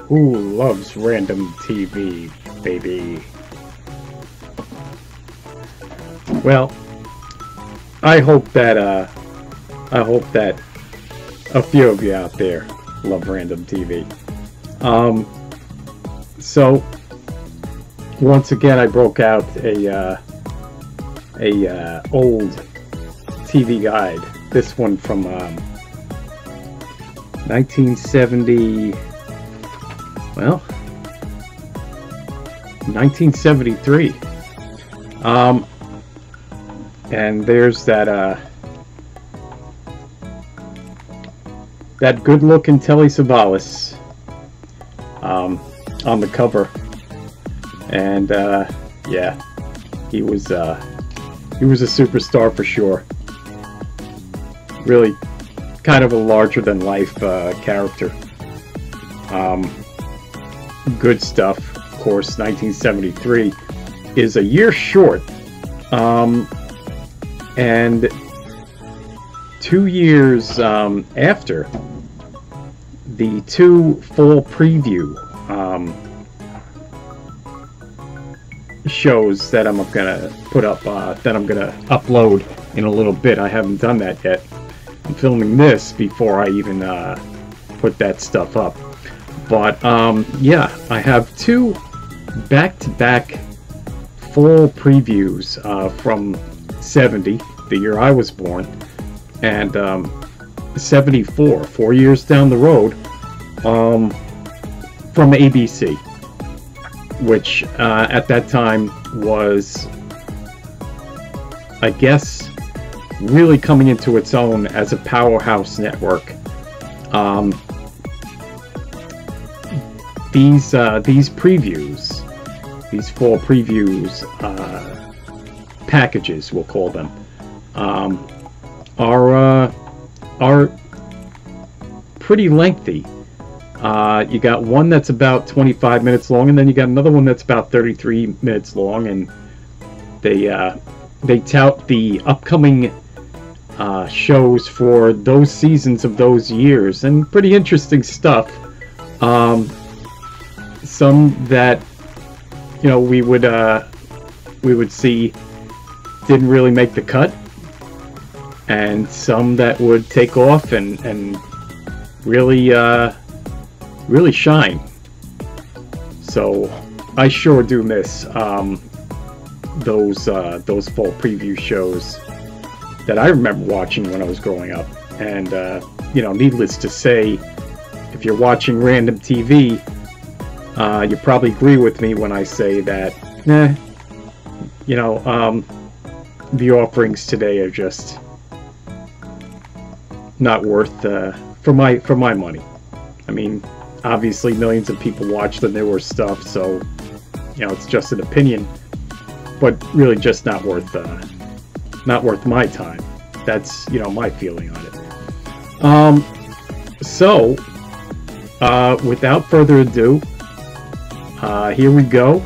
Who loves random TV, baby? Well, I hope that a few of you out there love random TV. So once again, I broke out a old TV guide. This one from 1970. Well, 1973. And there's that good-looking Telly Savalas on the cover, and yeah, he was a superstar for sure. Really, kind of a larger-than-life character. Good stuff. Of course, 1973 is a year short, and 2 years after the two full preview shows that I'm gonna put up, that I'm gonna upload in a little bit. I haven't done that yet. I'm filming this before I even put that stuff up. But yeah, I have two back-to-back full previews from 70, the year I was born, and 74, 4 years down the road, from ABC, which at that time was, I guess, really coming into its own as a powerhouse network. These previews, these full previews, packages, we'll call them, are pretty lengthy. You got one that's about 25 minutes long, and then you got another one that's about 33 minutes long, and they tout the upcoming shows for those seasons of those years, and pretty interesting stuff. Some that, you know, we would see didn't really make the cut, and some that would take off and really really shine. So I sure do miss those full preview shows that I remember watching when I was growing up. And you know, needless to say, if you're watching random TV, you probably agree with me when I say that, you know, the offerings today are just not worth for my money. I mean, obviously millions of people watch the newer stuff, so you know, it's just an opinion, but really just not worth my time. That's, you know, my feeling on it. So without further ado, here we go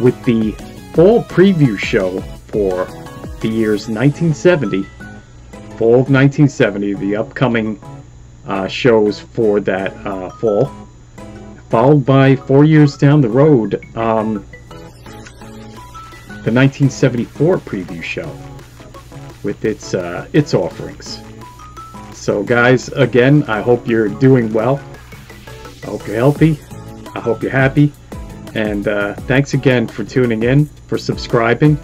with the full preview show for the years 1970, fall of 1970, the upcoming shows for that fall, followed by 4 years down the road, the 1974 preview show with its offerings. So guys, again, I hope you're doing well. I hope you're healthy. I hope you're happy. And thanks again for tuning in, for subscribing,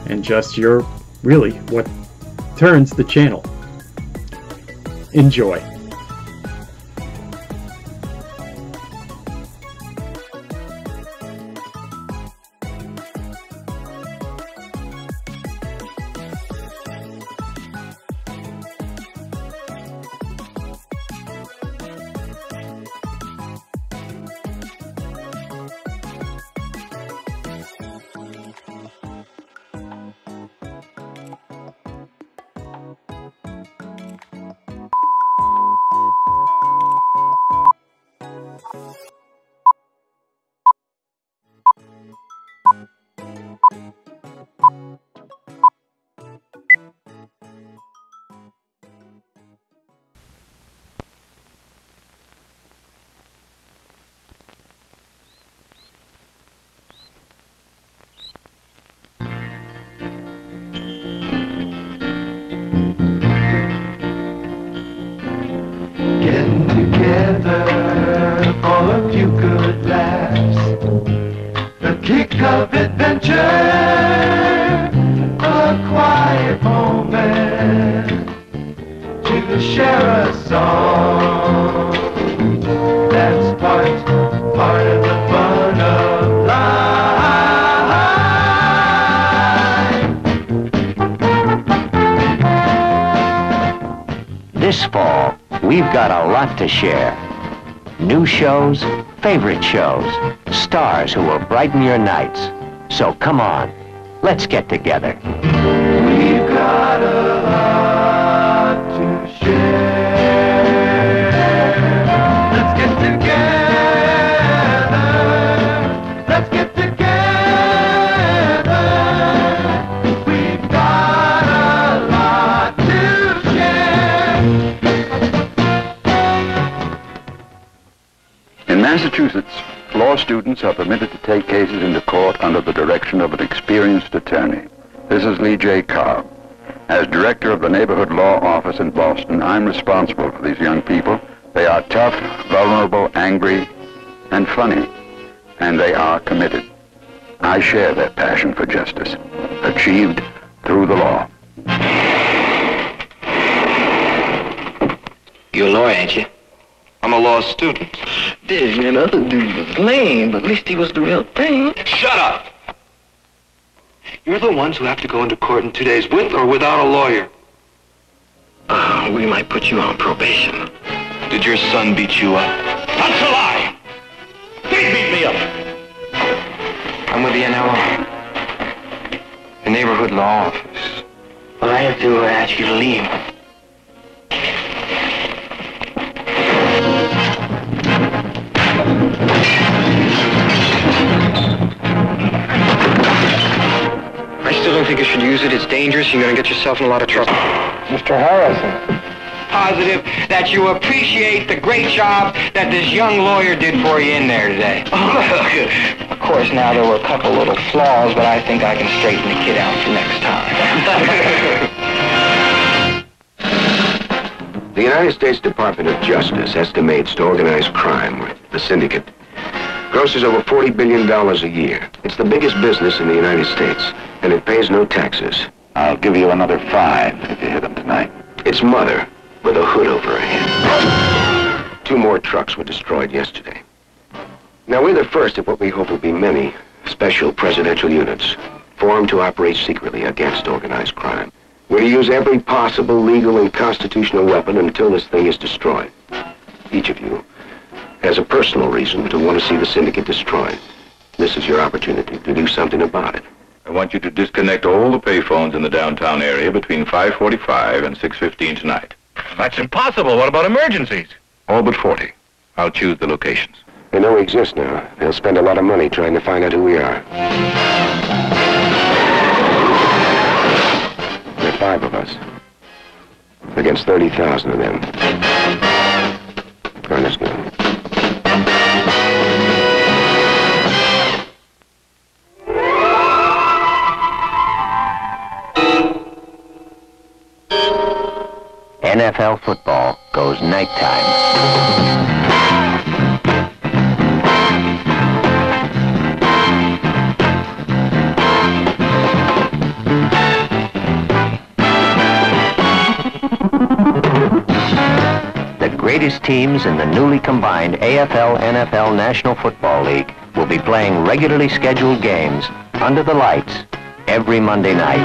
and just you're really what turns the channel. Enjoy. adjourn a quiet moment to share a song. That's part of the fun of life. This fall, we've got a lot to share. New shows, favorite shows, stars who will brighten your nights. So come on, let's get together. We've got a lot to share. Let's get together. Let's get together. We've got a lot to share. In Massachusetts, law students are permitted to take cases into court under the direction of an experienced attorney. This is Lee J. Cobb. As director of the Neighborhood Law Office in Boston, I'm responsible for these young people. They are tough, vulnerable, angry, and funny, and they are committed. I share their passion for justice, achieved through the law. You're a lawyer, ain't you? I'm a law student. This man, other dude was lame, but at least he was the real thing. Shut up! You're the ones who have to go into court in 2 days, with or without a lawyer. We might put you on probation. Did your son beat you up? That's a lie! He beat me up! I'm with the NLO. The Neighborhood Law Office. Well, I have to ask you to leave. I still don't think you should use it. It's dangerous. You're going to get yourself in a lot of trouble. Mr. Harrison. Positive that you appreciate the great job that this young lawyer did for you in there today. Of course, now there were a couple little flaws, but I think I can straighten the kid out for next time. The United States Department of Justice estimates organized crime, the syndicate, grosses over $40 billion a year. It's the biggest business in the United States, and it pays no taxes. I'll give you another 5 if you hit them tonight. Its mother, with a hood over her head. 2 more trucks were destroyed yesterday. Now, we're the first of what we hope will be many special presidential units formed to operate secretly against organized crime. We're to use every possible legal and constitutional weapon until this thing is destroyed. Each of you has a personal reason to want to see the syndicate destroyed. This is your opportunity to do something about it. I want you to disconnect all the payphones in the downtown area between 5:45 and 6:15 tonight. That's impossible. What about emergencies? All but 40. I'll choose the locations. They know we exist now. They'll spend a lot of money trying to find out who we are. There are 5 of us against 30,000 of them. Run is good. NFL football goes nighttime. The greatest teams in the newly combined AFL-NFL National Football League will be playing regularly scheduled games under the lights every Monday night.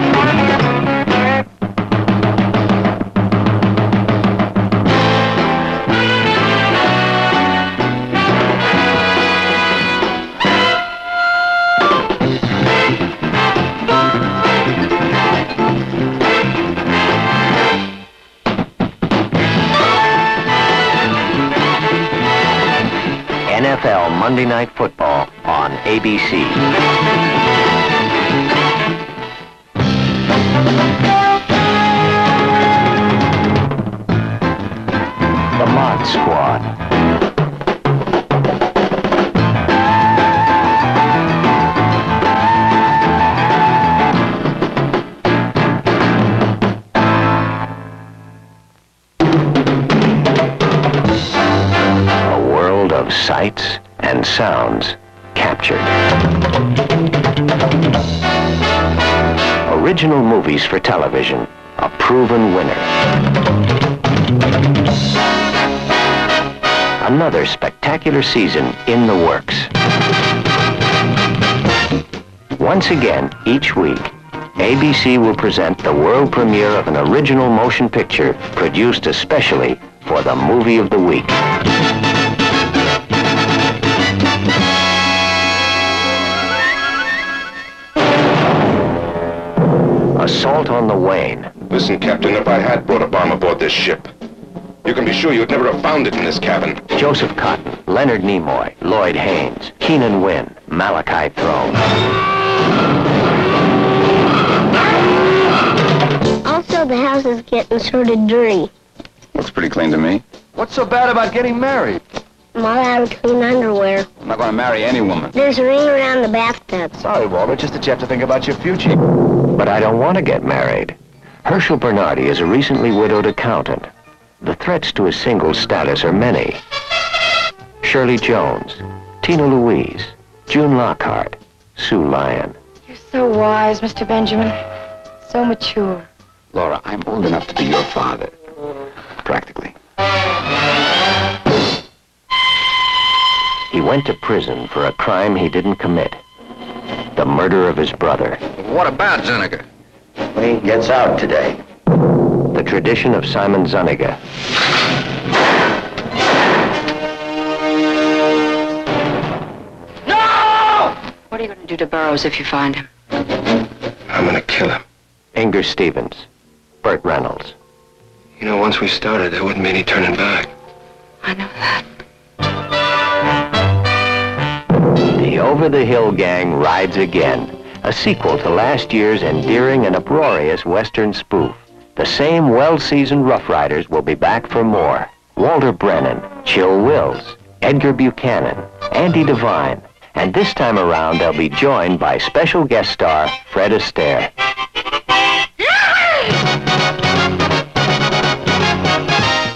NFL Monday Night Football on ABC. The Mod Squad. A world of sights and sounds captured. original movies for television, a proven winner. Another spectacular season in the works. Once again, each week, ABC will present the world premiere of an original motion picture produced especially for the Movie of the Week. Assault on the Wayne. Listen, Captain, if I had brought a bomb aboard this ship, you can be sure you'd never have found it in this cabin. Joseph Cotton, Leonard Nimoy, Lloyd Haynes, Keenan Wynn, Malachi Throne. Also, the house is getting sort of dirty. Looks pretty clean to me. What's so bad about getting married? I'm all out of clean underwear. I'm not going to marry any woman. There's a ring around the bathtub. Sorry, Walter, just that you have to think about your future. But I don't want to get married. Herschel Bernardi is a recently widowed accountant. The threats to his single status are many. Shirley Jones, Tina Louise, June Lockhart, Sue Lyon. You're so wise, Mr. Benjamin. So mature. Laura, I'm old enough to be your father. Practically. He went to prison for a crime he didn't commit. The murder of his brother. What about Zuniga? He gets out today. The tradition of Simon Zuniga. No! What are you going to do to Burroughs if you find him? I'm gonna kill him. Inger Stevens. Burt Reynolds. You know, once we started, there wouldn't be any turning back. I know that. The Over the Hill Gang rides again. A sequel to last year's endearing and uproarious Western spoof. The same well-seasoned Rough Riders will be back for more. Walter Brennan, Chill Wills, Edgar Buchanan, Andy Devine. And this time around, they'll be joined by special guest star Fred Astaire.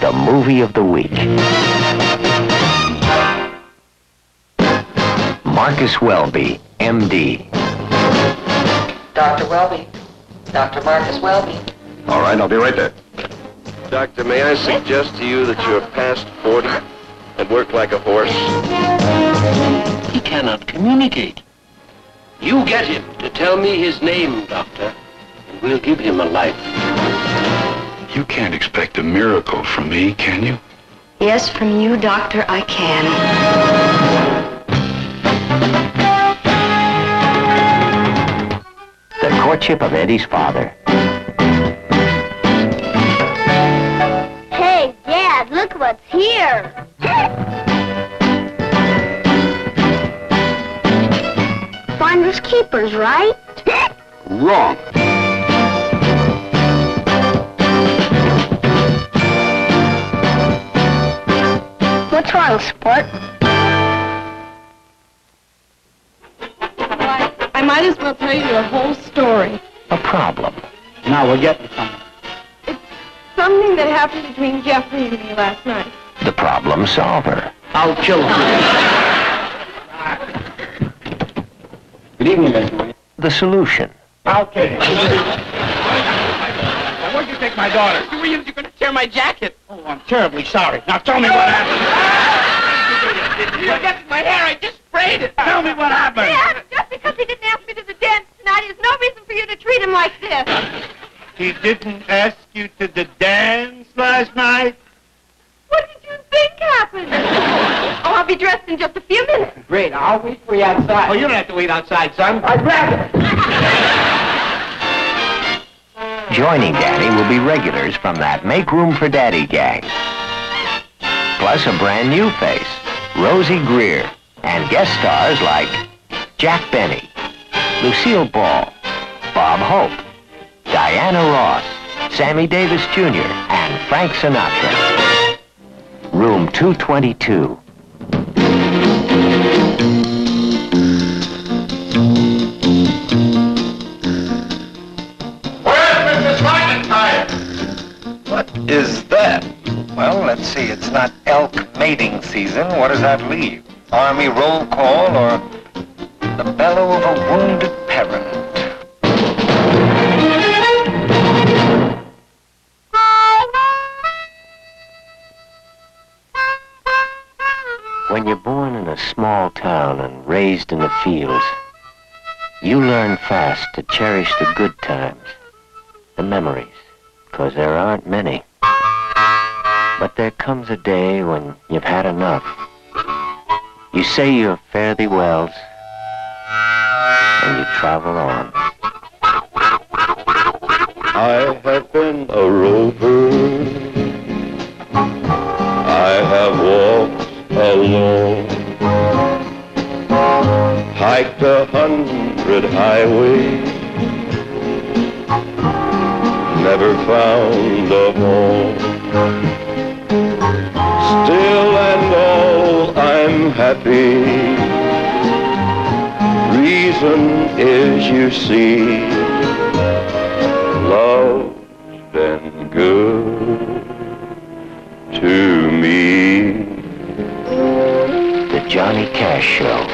The Movie of the Week. Marcus Welby, M.D. Dr. Welby. Dr. Marcus Welby. All right, I'll be right there. Doctor, may I suggest to you that you're past 40 and work like a horse? He cannot communicate. You get him to tell me his name, Doctor, and we'll give him a life. You can't expect a miracle from me, can you? Yes, from you, Doctor, I can. The Courtship of Eddie's Father. Hey, Dad, look what's here. Finders keepers, right? Wrong. What's wrong, sport? I might as well tell you the whole story. A problem. Now we're getting something. Something that happened between Jeffrey and me last night. The problem solver. I'll kill him. Good evening, Mr. The solution. Okay. Where'd you take my daughter? You Williams, you're going to tear my jacket. Oh, I'm terribly sorry. Now tell me what happened. You forget my hair. I just sprayed it. Tell me what happened. Dad, just because he didn't ask me to the dance tonight is no reason for you to treat him like this. He didn't ask you to the dance last night? What did you think happened? Oh, I'll be dressed in just a few minutes. Great. I'll wait for you outside. Oh, you don't have to wait outside, son. I'd rather. Joining Daddy will be regulars from that Make Room for Daddy gang. Plus a brand new face, Rosie Greer, and guest stars like Jack Benny, Lucille Ball, Bob Hope, Diana Ross, Sammy Davis Jr., and Frank Sinatra. Room 222. What is that? Well, let's see. It's not elk mating season. What does that leave? Army roll call or the bellow of a wounded parent? small town and raised in the fields, you learn fast to cherish the good times, the memories, 'cause there aren't many. But there comes a day when you've had enough. You say your fare thee wells, and you travel on. I have been a rover. I have walked alone, hiked 100 highways, never found a home. Still and all, I'm happy. Reason is, you see, love's been good to me. The Johnny Cash Show.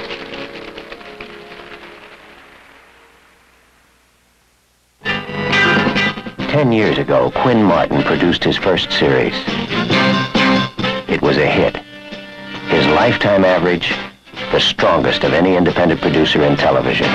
Ten years ago, Quinn Martin produced his first series. It was a hit. His lifetime average, the strongest of any independent producer in television.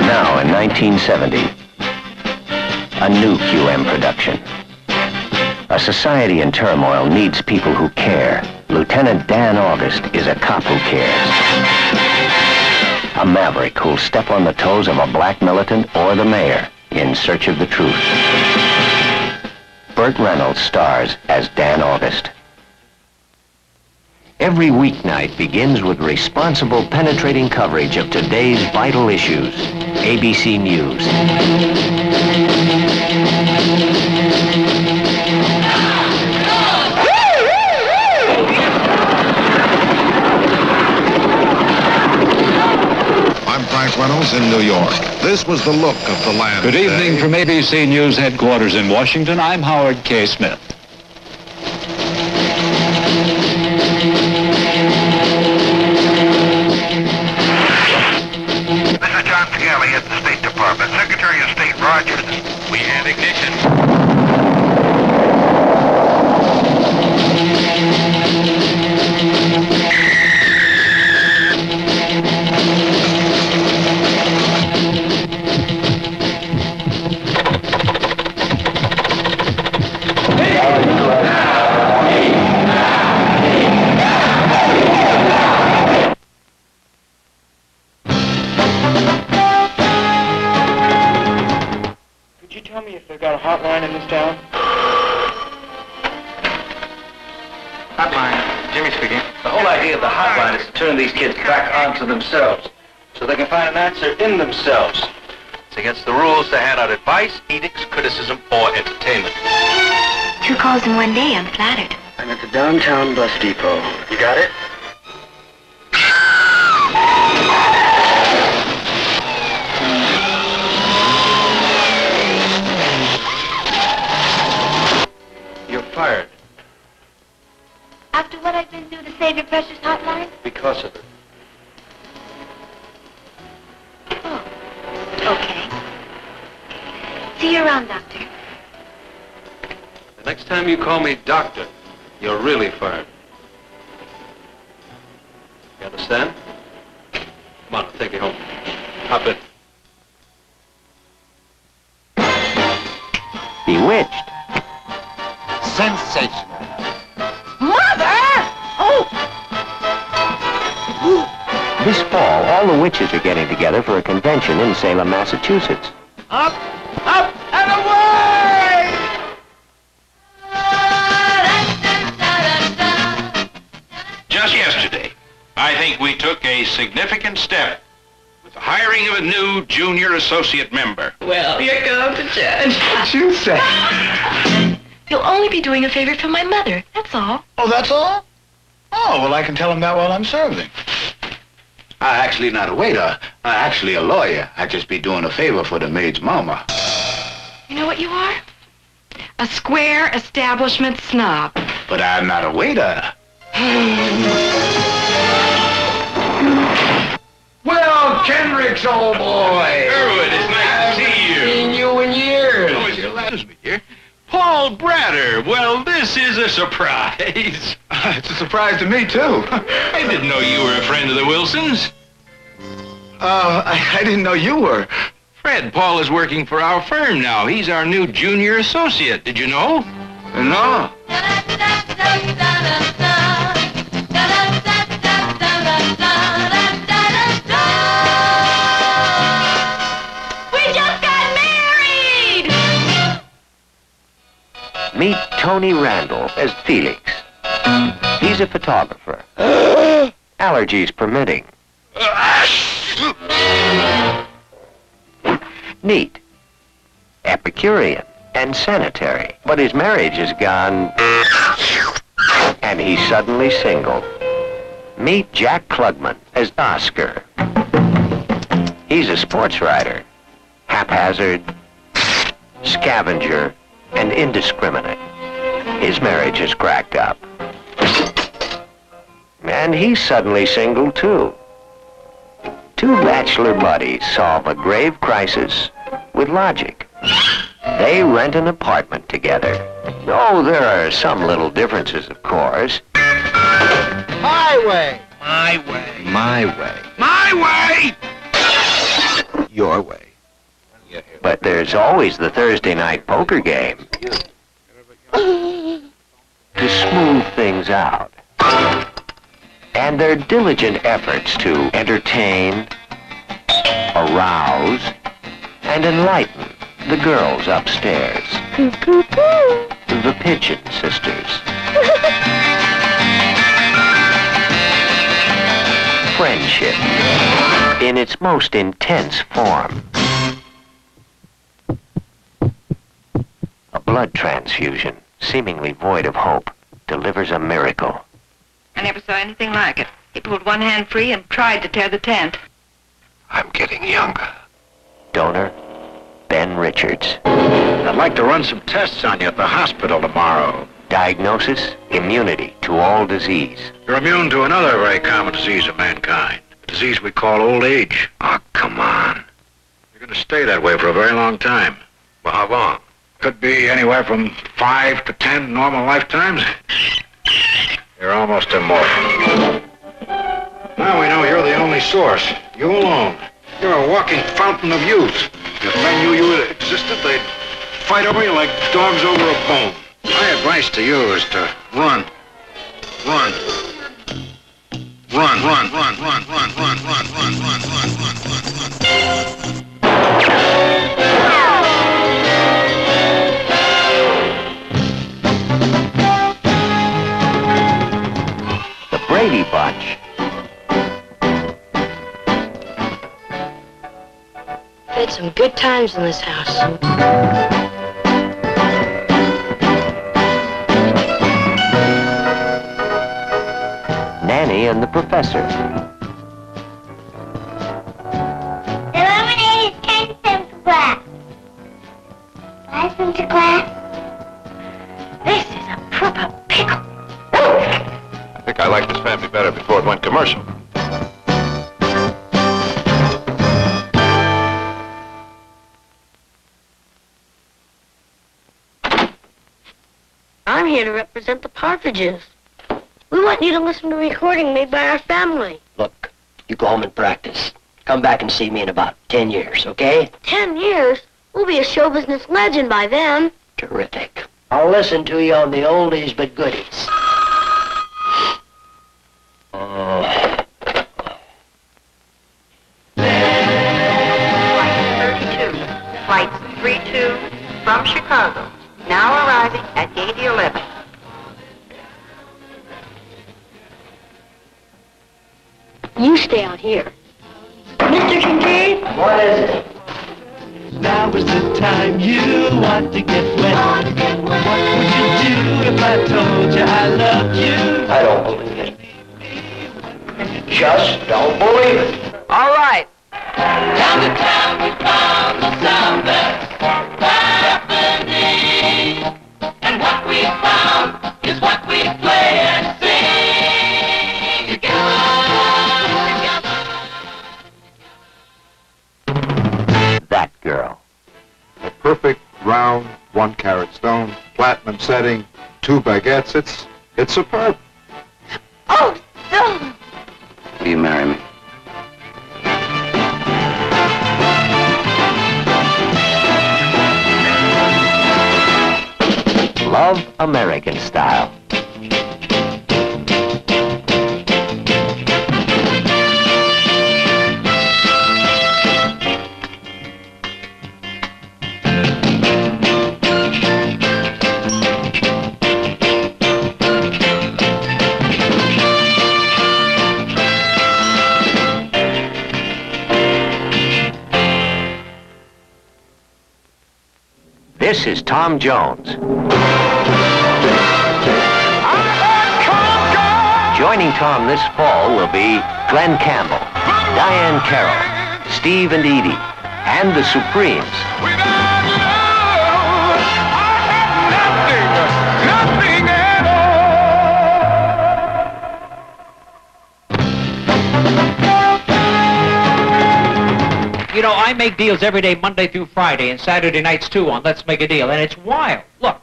Now, in 1970, a new QM production. A society in turmoil needs people who care. Lieutenant Dan August is a cop who cares. A maverick who'll step on the toes of a black militant or the mayor in search of the truth. Burt Reynolds stars as Dan August. Every weeknight begins with responsible, penetrating coverage of today's vital issues. ABC News. I'm Frank Reynolds in New York. This was the look of the land. Good evening from ABC News headquarters in Washington. I'm Howard K. Smith. This is John Scali at the State Department. Secretary of State Rogers. We have ignition. Could you tell me if they've got a hotline in this town? Hotline. Jimmy speaking. The whole idea of the hotline is to turn these kids back onto themselves, so they can find an answer in themselves. It's against the rules to hand out advice, edicts, criticism, or entertainment. 2 calls in one day, I'm flattered. I'm at the downtown bus depot. You got it? You're fired After what I've been through to save your precious hotline? because of it. Oh, okay. See you around, Doctor. The next time you call me doctor, you're really fired. You understand? Come on, I'll take you home. Hop in. Bewitched. Sensational. Mother! Oh! This fall, all the witches are getting together for a convention in Salem, Massachusetts. Up, up, and away! Just yesterday, I think we took a significant step with the hiring of a new junior associate member. Well, here comes the judge. What'd you say? You'll only be doing a favor for my mother, that's all. Oh, that's all? Oh, well, I can tell him that while I'm serving. I'm actually not a waiter. I'm actually a lawyer. I just be doing a favor for the maid's mama. You know what you are? A square establishment snob. But I'm not a waiter. Well, Kendricks, old boy. Sherwood, it's nice to see you. Seen you in years. Oh, it's your last year. Paul Bratter. Well, this is a surprise. It's a surprise to me, too. I didn't know you were a friend of the Wilsons. I didn't know you were. Fred, Paul is working for our firm now. He's our new junior associate. Did you know? No. Meet Tony Randall as Felix. He's a photographer. Allergies permitting. Neat. Epicurean and sanitary. But his marriage is gone. And he's suddenly single. Meet Jack Klugman as Oscar. He's a sports writer. Haphazard, scavenger, and indiscriminate. His marriage is cracked up. And he's suddenly single, too. Two bachelor buddies solve a grave crisis with logic. They rent an apartment together. Oh, there are some little differences, of course. My way. My way. My way. My way! Your way. But there's always the Thursday night poker game to smooth things out. And their diligent efforts to entertain, arouse, and enlighten the girls upstairs. The Pigeon Sisters. Friendship in its most intense form. A blood transfusion, seemingly void of hope, delivers a miracle. I never saw anything like it. He pulled one hand free and tried to tear the tent. I'm getting younger. Donor, Ben Richards. I'd like to run some tests on you at the hospital tomorrow. Diagnosis, immunity to all disease. You're immune to another very common disease of mankind. A disease we call old age. Oh, come on. You're going to stay that way for a very long time. Well, how long? Could be anywhere from 5 to 10 normal lifetimes. You're almost immortal. Now we know you're the only source. You alone. You're a walking fountain of youth. If men knew you existed, they'd fight over you like dogs over a bone. My advice to you is to run. Run. Run, run, run, run, run, run, run, run, run, run, run, run, run. The Brady Bunch. Had some good times in this house. Nanny and the Professor. The lemonade is 10 cents a glass. 5 cents a glass? This is a proper pickle. I think I liked this family better before it went commercial. I'm here to represent the Partridges. We want you to listen to a recording made by our family. Look, you go home and practice. Come back and see me in about 10 years, okay? 10 years? We'll be a show business legend by then. Terrific. I'll listen to you on the oldies but goodies. Flight 32 from Chicago, now arriving at gate 11. You stay out here. Mr. Kincaid? What is it? Now is the time you want to get wet. What would you do if I told you I loved you? I don't believe it. just don't believe it. All right. Down to town we found the sound that's happening. And what we found is what we play and sing together. That girl. A perfect round 1-carat stone, platinum setting, 2 baguettes. It's superb. Oh, so. Will you marry me? Love American style. This is Tom Jones. Joining Tom this fall will be Glenn Campbell, Diane Carroll, Steve and Edie, and the Supremes. You know, I make deals every day, Monday through Friday, and Saturday nights too on Let's Make a Deal, and it's wild. Look.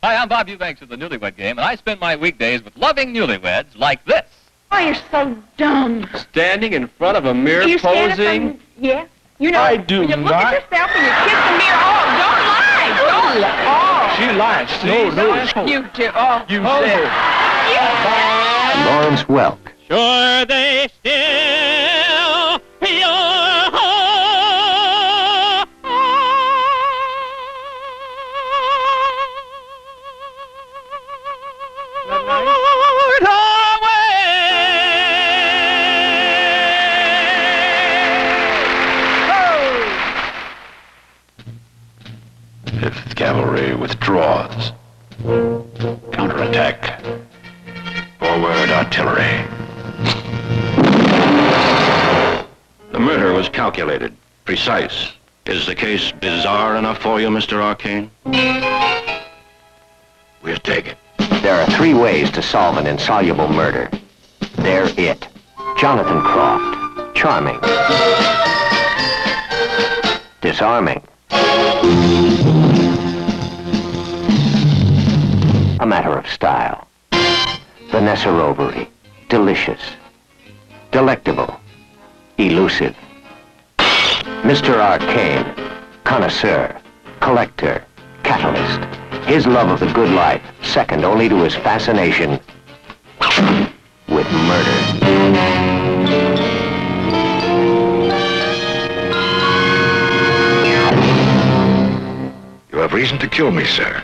Hi, I'm Bob Eubanks of the Newlywed Game, and I spend my weekdays with loving newlyweds like this. Oh, you're so dumb. Standing in front of a mirror You stand posing. in front- Yeah. You know, I do when you look not. at yourself and you kiss the mirror, don't lie. Don't lie. Oh. She lied. No. You do. Oh. You said. Lawrence Welk. Sure they still your home. Fifth Cavalry withdraws. Counterattack. Forward artillery. The murder was calculated, precise. Is the case bizarre enough for you, Mr. Arcane? We'll take it. There are 3 ways to solve an insoluble murder. They're it. Jonathan Croft. Charming. Disarming. A matter of style. Vanessa Rovery. Delicious. Delectable. Elusive. Mr. Arcane. Connoisseur. Collector. Catalyst. His love of the good life, second only to his fascination with murder. You have reason to kill me, sir.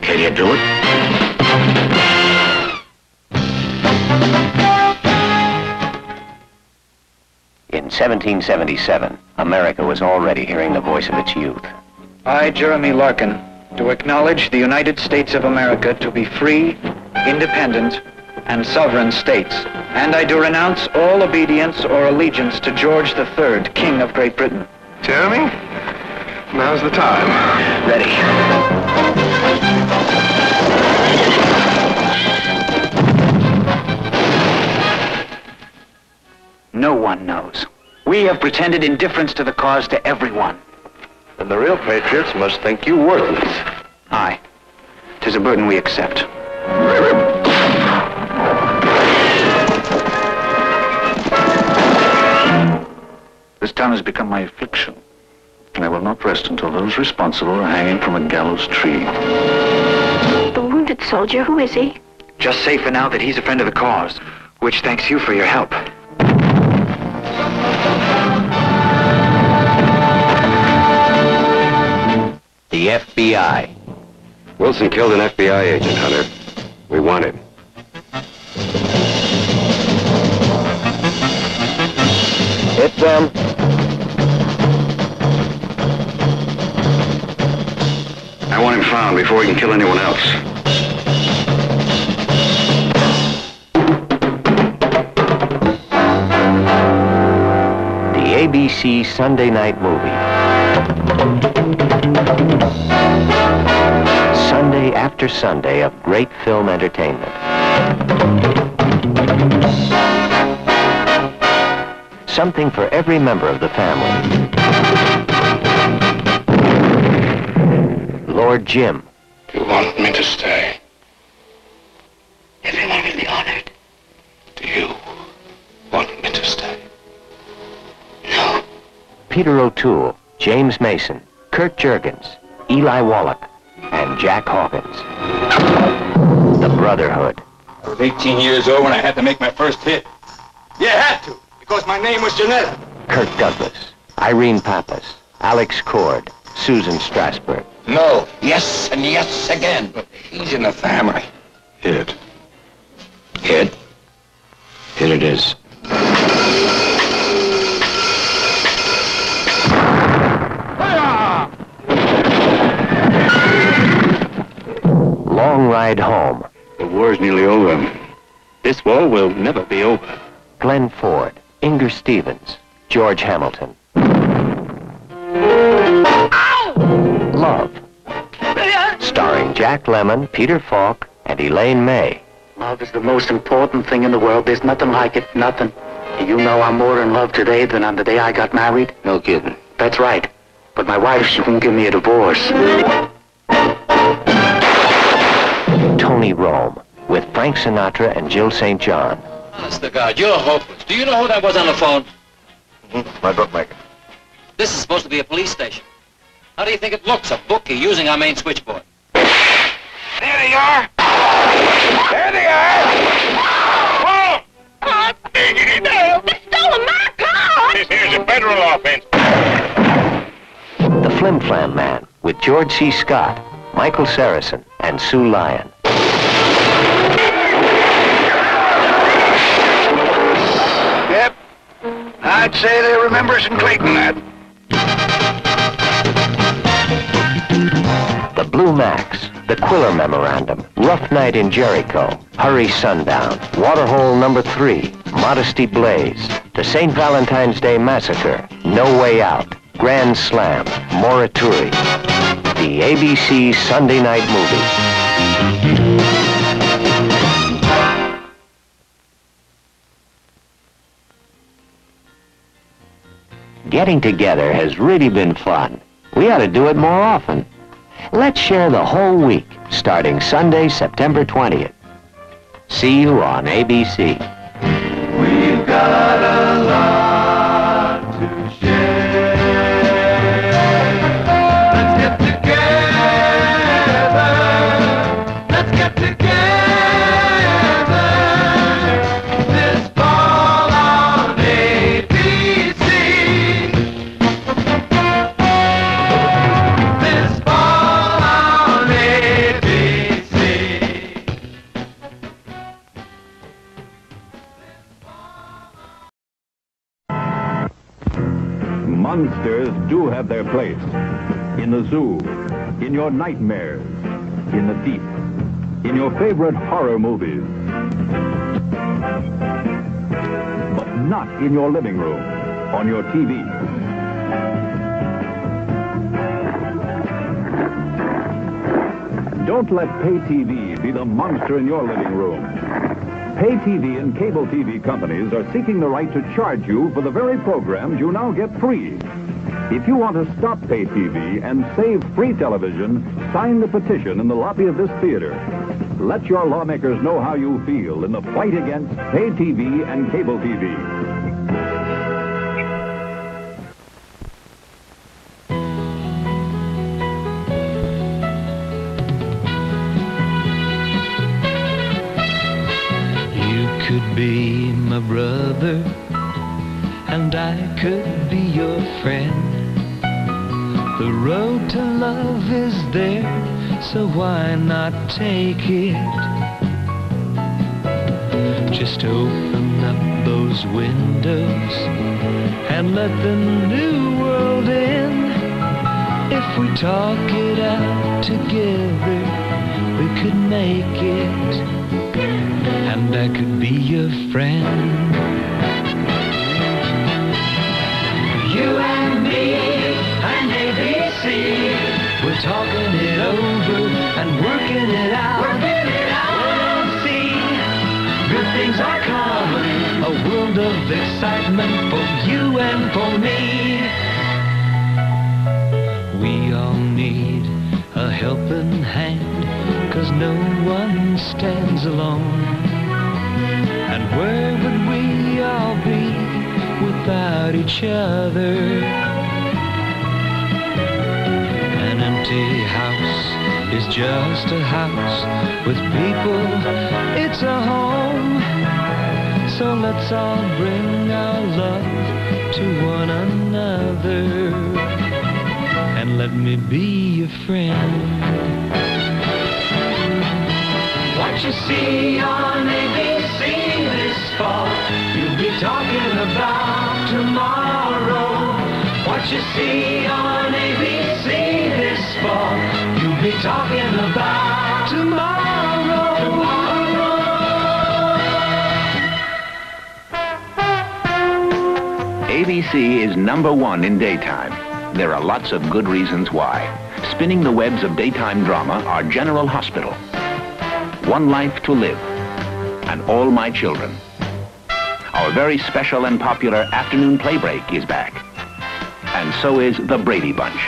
Can you do it? In 1777, America was already hearing the voice of its youth. I, Jeremy Larkin, do acknowledge the United States of America to be free, independent, and sovereign states. And I do renounce all obedience or allegiance to George III, King of Great Britain. Jeremy, now's the time. Ready. No one knows. We have pretended indifference to the cause to everyone. And the real patriots must think you worthless. Aye. 'Tis a burden we accept. This town has become my affliction. And I will not rest until those responsible are hanging from a gallows tree. The wounded soldier, who is he? Just say for now that he's a friend of the cause, which thanks you for your help. The FBI. Wilson killed an FBI agent, Hunter. We want him. Hit them. want him found before he can kill anyone else. The ABC Sunday Night Movie. Sunday after Sunday of great film entertainment. Something for every member of the family. Lord Jim. You want me to stay? Everyone will be honored. Do you want me to stay? Peter O'Toole, James Mason, Kurt Jurgens, Eli Wallach, and Jack Hawkins. The Brotherhood. I was 18 years old when I had to make my first hit. You had to, because my name was Janetta. Kirk Douglas, Irene Pappas, Alex Cord, Susan Strasberg. No. Yes and yes again. But he's in the family. Hit. Hit. Hit it is. Long Ride Home. The war's nearly over. This war will never be over. Glenn Ford, Inger Stevens, George Hamilton. Love. Starring Jack Lemmon, Peter Falk, and Elaine May. Love is the most important thing in the world. There's nothing like it, nothing. You know I'm more in love today than on the day I got married? No kidding. That's right. But my wife, she won't give me a divorce. Tony Rome, with Frank Sinatra and Jill St. John. Honest to God, you're hopeless. Do you know who that was on the phone? My bookmaker. This is supposed to be a police station. How do you think it looks, a bookie using our main switchboard? There they are! There they are! Whoa! Oh, they stole my car! This here's a federal offense. The Flim Flam Man, with George C. Scott, Michael Saracen, and Sue Lyon. Yep. I'd say they remember us in Clayton, that. The Blue Max, The Quiller Memorandum, Rough Night in Jericho, Hurry Sundown, Waterhole Number 3, Modesty Blaze, The St. Valentine's Day Massacre, No Way Out, Grand Slam, Morituri. The ABC Sunday Night Movie. Getting together has really been fun. We ought to do it more often. Let's share the whole week, starting Sunday, September 20th. See you on ABC. We've got a lot to share. Let's get together. Let's get together. This fall on ABC. This fall on ABC. Monsters do have their place. In the zoo, in your nightmares, in the deep, in your favorite horror movies. But not in your living room, on your TV. Don't let pay TV be the monster in your living room. Pay TV and cable TV companies are seeking the right to charge you for the very programs you now get free. If you want to stop pay TV and save free television, sign the petition in the lobby of this theater. Let your lawmakers know how you feel in the fight against pay TV and cable TV. Could be my brother, and I could be your friend. The road to love is there, so why not take it? Just open up those windows and let the new world in. If we talk it out together we could make it, and I could be your friend. You and me and ABC, we're talking it over and working it out. We'll see, good things are coming, a world of excitement for you and for me. We all need a helping hand, 'cause no one stands alone. And where would we all be without each other? An empty house is just a house. With people, it's a home. So let's all bring our love to one another, and let me be your friend. What you see on ABC this fall, you'll be talking about tomorrow. What you see on ABC this fall, you'll be talking about tomorrow. ABC is #1 in daytime. There are lots of good reasons why. Spinning the webs of daytime drama are General Hospital, One Life to Live, and All My Children. Our very special and popular afternoon play break is back. And so is The Brady Bunch.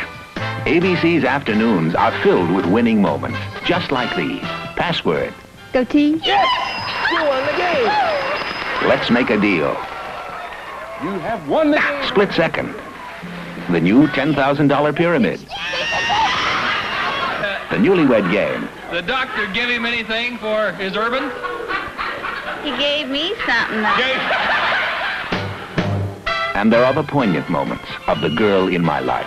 ABC's afternoons are filled with winning moments, just like these. Password. Goatee? Yes! You won the game! Let's make a deal. You have won the game. Split second. The new $10,000 pyramid. The newlywed game. The doctor give him anything for his urban? He gave me something. And there are the poignant moments of the girl in my life.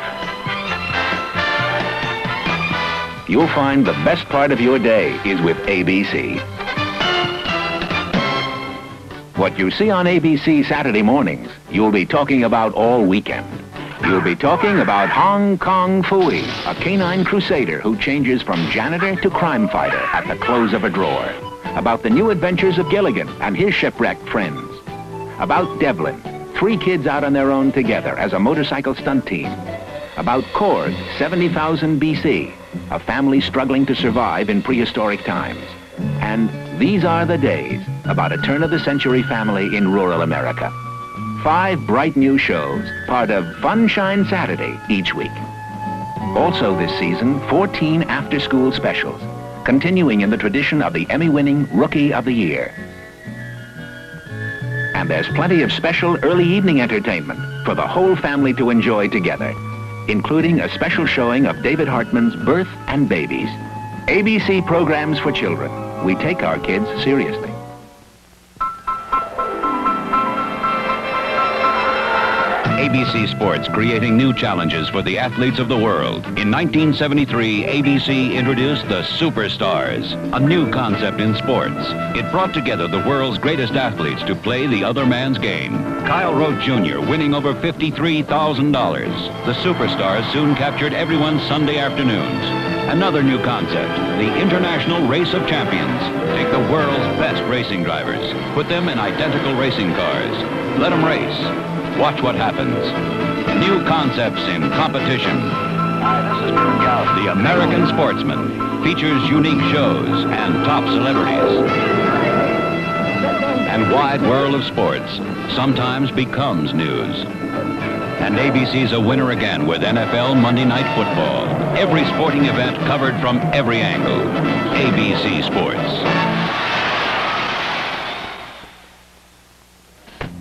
You'll find the best part of your day is with ABC. What you see on ABC Saturday mornings, you'll be talking about all weekend. You'll be talking about Hong Kong Phooey, a canine crusader who changes from janitor to crime fighter at the close of a drawer. About the new adventures of Gilligan and his shipwrecked friends. About Devlin, 3 kids out on their own together as a motorcycle stunt team. About Cord, 70,000 BC, a family struggling to survive in prehistoric times. And These Are the Days, about a turn-of-the-century family in rural America. 5 bright new shows, part of Funshine Saturday each week. Also this season, 14 after-school specials, continuing in the tradition of the Emmy-winning Rookie of the Year. And there's plenty of special early evening entertainment for the whole family to enjoy together, including a special showing of David Hartman's Birth and Babies. ABC programs for children. We take our kids seriously. ABC Sports creating new challenges for the athletes of the world. In 1973, ABC introduced the Superstars, a new concept in sports. It brought together the world's greatest athletes to play the other man's game. Kyle Rote Jr. winning over $53,000. The Superstars soon captured everyone's Sunday afternoons. Another new concept, the International Race of Champions. Take the world's best racing drivers, put them in identical racing cars. Let them race. Watch what happens. New concepts in competition. The American Sportsman features unique shows and top celebrities. And Wide World of Sports sometimes becomes news. And ABC's a winner again with NFL Monday Night Football. Every sporting event covered from every angle. ABC Sports.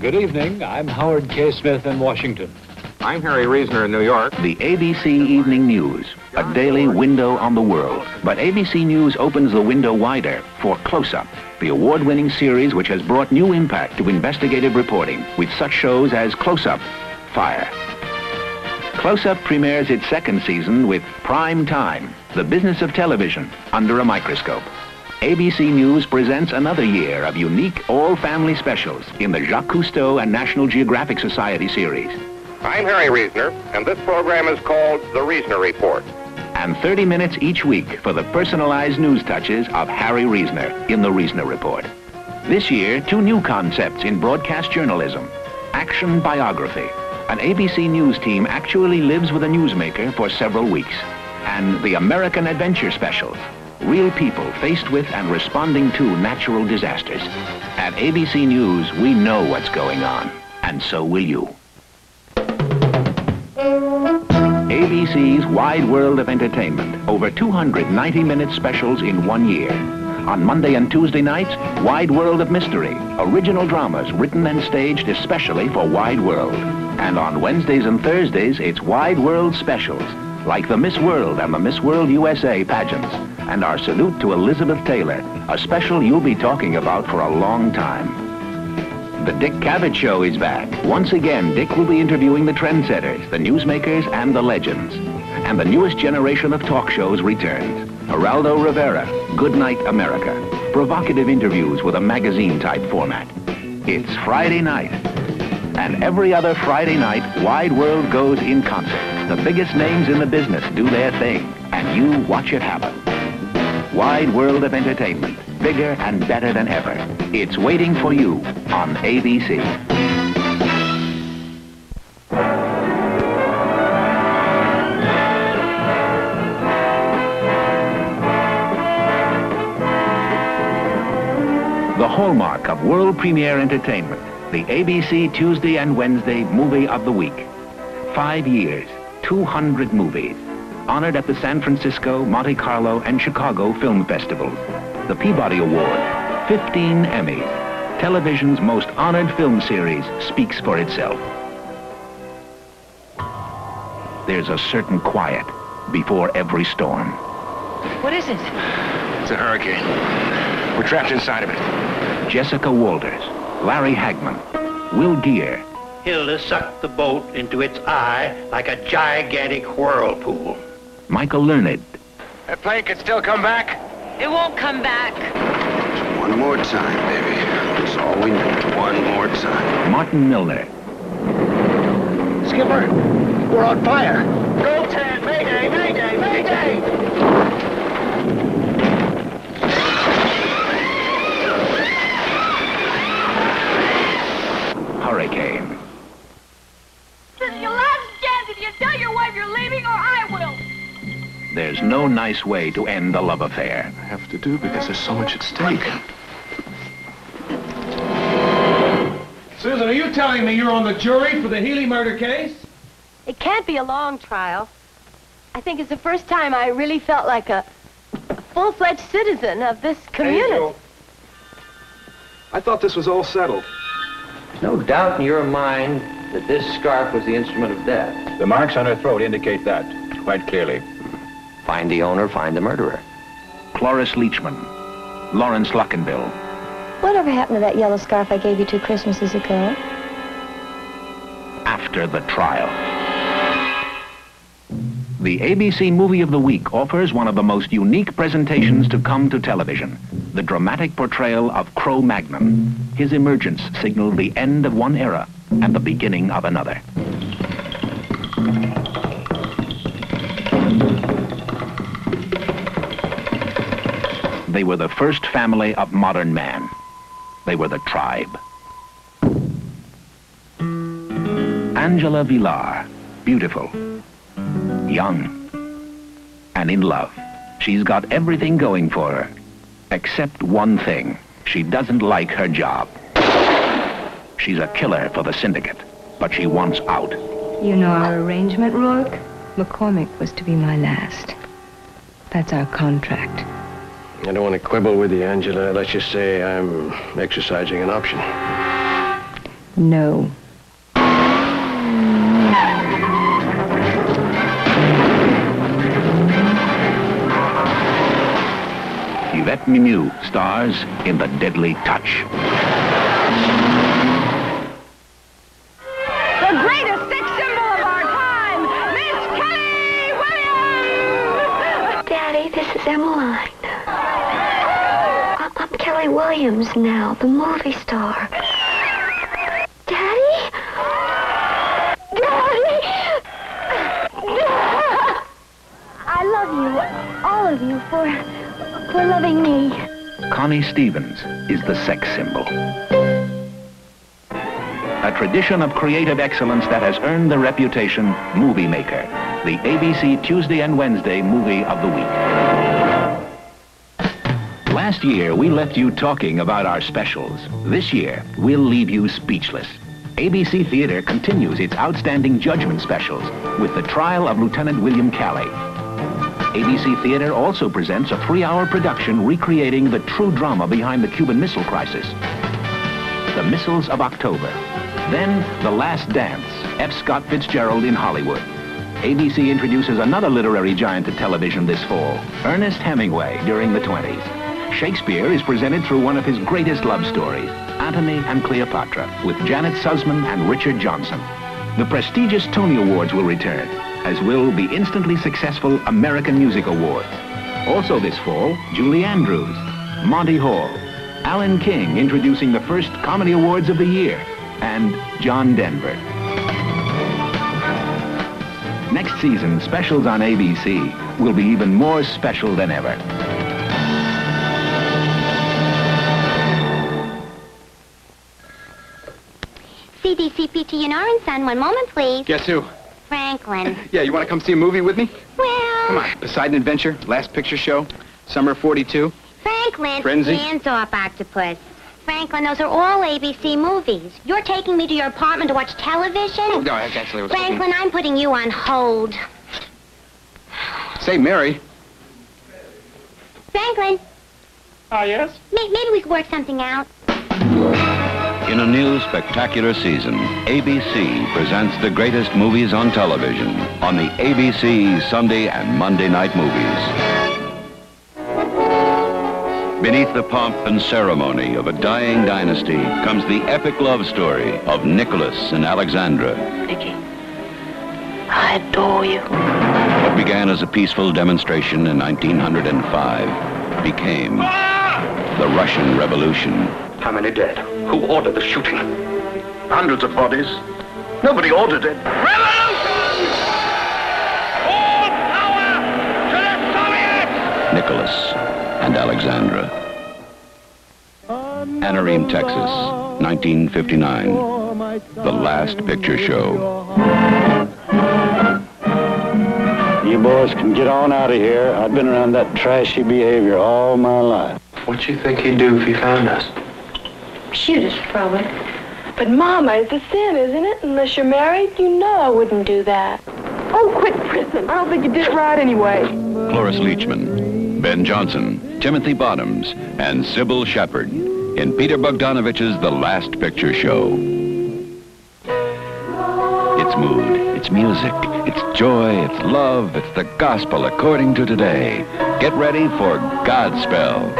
Good evening. I'm Howard K. Smith in Washington. I'm Harry Reasoner in New York. The ABC Evening News, a daily window on the world. But ABC News opens the window wider for Close Up, the award-winning series which has brought new impact to investigative reporting with such shows as Close Up, Fire. Close Up premieres its 2nd season with Prime Time, the business of television under a microscope. ABC News presents another year of unique all-family specials in the Jacques Cousteau and National Geographic Society series. I'm Harry Reasoner, and this program is called The Reasoner Report. and 30 minutes each week for the personalized news touches of Harry Reasoner in the Reasoner Report. This year, 2 new concepts in broadcast journalism. Action biography. An ABC News team actually lives with a newsmaker for several weeks. And the American Adventure Specials. Real people faced with and responding to natural disasters. At ABC News, we know what's going on, and so will you. ABC's Wide World of Entertainment. Over 200 90-minute specials in 1 year. On Monday and Tuesday nights, Wide World of Mystery. Original dramas written and staged especially for Wide World. And on Wednesdays and Thursdays, it's Wide World specials, like the Miss World and the Miss World USA pageants. And our salute to Elizabeth Taylor, a special you'll be talking about for a long time. The Dick Cavett Show is back. Once again, Dick will be interviewing the trendsetters, the newsmakers, and the legends. And the newest generation of talk shows returns. Geraldo Rivera, Good Night America. Provocative interviews with a magazine-type format. It's Friday night. And every other Friday night, Wide World goes in concert. The biggest names in the business do their thing, and you watch it happen. Wide World of Entertainment, bigger and better than ever. It's waiting for you on ABC. The hallmark of world premiere entertainment, the ABC Tuesday and Wednesday Movie of the Week. 5 years, 200 movies. Honored at the San Francisco, Monte Carlo, and Chicago Film Festivals. The Peabody Award, 15 Emmys. Television's most honored film series speaks for itself. There's a certain quiet before every storm. What is it? It's a hurricane. We're trapped inside of it. Jessica Walters, Larry Hagman, Will Geer. Hilda sucked the boat into its eye like a gigantic whirlpool. Michael Learned. That plane can still come back? It won't come back. One more time, baby. That's all we need. One more time. Martin Milner. Skipper, we're on fire. Go, Ted. Mayday, mayday, mayday. Hurricane. This is your last chance. If you tell your wife you're leaving, or I will. There's no nice way to end a love affair. I have to do because there's so much at stake. Susan, are you telling me you're on the jury for the Healy murder case? It can't be a long trial. I think it's the first time I really felt like a full-fledged citizen of this community. Angel, I thought this was all settled. There's no doubt in your mind that this scarf was the instrument of death. The marks on her throat indicate that quite clearly. Find the owner, find the murderer. Cloris Leachman, Lawrence Luckinbill. Whatever happened to that yellow scarf I gave you 2 Christmases ago? After the trial. The ABC Movie of the Week offers one of the most unique presentations to come to television. The dramatic portrayal of Cro-Magnon. His emergence signaled the end of one era and the beginning of another. They were the first family of modern man. They were the tribe. Angela Villar, beautiful, young, and in love. She's got everything going for her, except one thing. She doesn't like her job. She's a killer for the syndicate, but she wants out. You know our arrangement, Rourke? McCormick was to be my last. That's our contract. I don't want to quibble with you, Angela. Let's just say I'm exercising an option. No. Yvette Mimieux stars in The Deadly Touch. The greatest sex symbol of our time, Miss Kelly Williams! Daddy, this is Emmeline. I'm Kelly Williams now, the movie star. Daddy? Daddy! I love for loving me. Connie Stevens is the sex symbol. A tradition of creative excellence that has earned the reputation Movie Maker, the ABC Tuesday and Wednesday movie of the week. Last year, we left you talking about our specials. This year, we'll leave you speechless. ABC Theater continues its outstanding judgment specials with The Trial of Lieutenant William Calley. ABC Theater also presents a 3-hour production recreating the true drama behind the Cuban Missile Crisis. The Missiles of October. Then, The Last Dance, F. Scott Fitzgerald in Hollywood. ABC introduces another literary giant to television this fall, Ernest Hemingway during the 20s. Shakespeare is presented through one of his greatest love stories, Antony and Cleopatra, with Janet Sussman and Richard Johnson. The prestigious Tony Awards will return, as will the instantly successful American Music Awards. Also this fall, Julie Andrews, Monty Hall, Alan King introducing the first Comedy Awards of the year, and John Denver. Next season, specials on ABC will be even more special than ever. CDC PTNR and Son, one moment, please. Guess who? Franklin. Yeah, you want to come see a movie with me? Well... Come on. Poseidon Adventure, Last Picture Show, Summer of '42. Franklin, Frenzy. Hands off, Octopus. Franklin, those are all ABC movies. You're taking me to your apartment to watch television? Oh, no, actually, I was Franklin, I'm putting you on hold. Say, Mary. Franklin. Yes? Maybe we could work something out. In a new spectacular season, ABC presents the greatest movies on television on the ABC Sunday and Monday night movies. Beneath the pomp and ceremony of a dying dynasty comes the epic love story of Nicholas and Alexandra. Vicky, I adore you. What began as a peaceful demonstration in 1905 became the Russian Revolution. How many dead? Who ordered the shooting? Hundreds of bodies. Nobody ordered it. Revolution! All power to the Soviets! Nicholas and Alexandra. Anaheim, Texas, 1959. The Last Picture Show. You boys can get on out of here. I've been around that trashy behavior all my life. What you think he'd do if he found us? Shoot us, probably. But, Mama, it's a sin, isn't it? Unless you're married, you know I wouldn't do that. Oh, quit prison. I don't think you did it right anyway. Cloris Leachman, Ben Johnson, Timothy Bottoms, and Sybil Shepherd in Peter Bogdanovich's The Last Picture Show. It's mood, it's music, it's joy, it's love, it's the gospel according to today. Get ready for Godspell.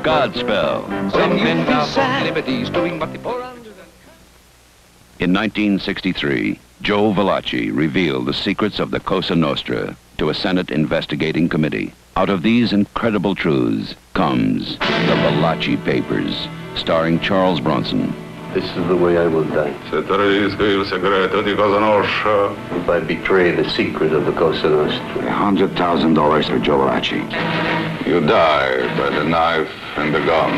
Godspell. In 1963, Joe Valachi revealed the secrets of the Cosa Nostra to a Senate investigating committee. Out of these incredible truths comes the Valachi Papers, starring Charles Bronson. This is the way I will die. If I betray the secret of the Cosa Nostra. $100,000 for Joe Valachi. You die by the knife and the gun.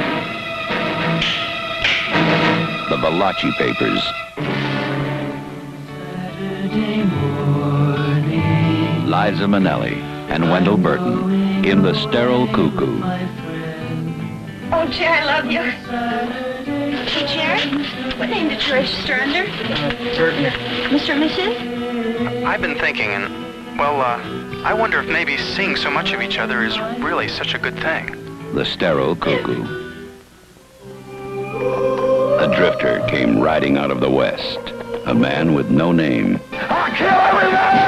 The Valachi Papers. Liza Minnelli and Wendell Burton in The Sterile Cuckoo. Oh, Jerry, I love you. Hey, Jerry, what name did you register under? Burton. Mr. and Mrs.? I've been thinking, and, well, I wonder if maybe seeing so much of each other is really such a good thing. The Sterile Cuckoo. A drifter came riding out of the West. A man with no name. I'll kill every man!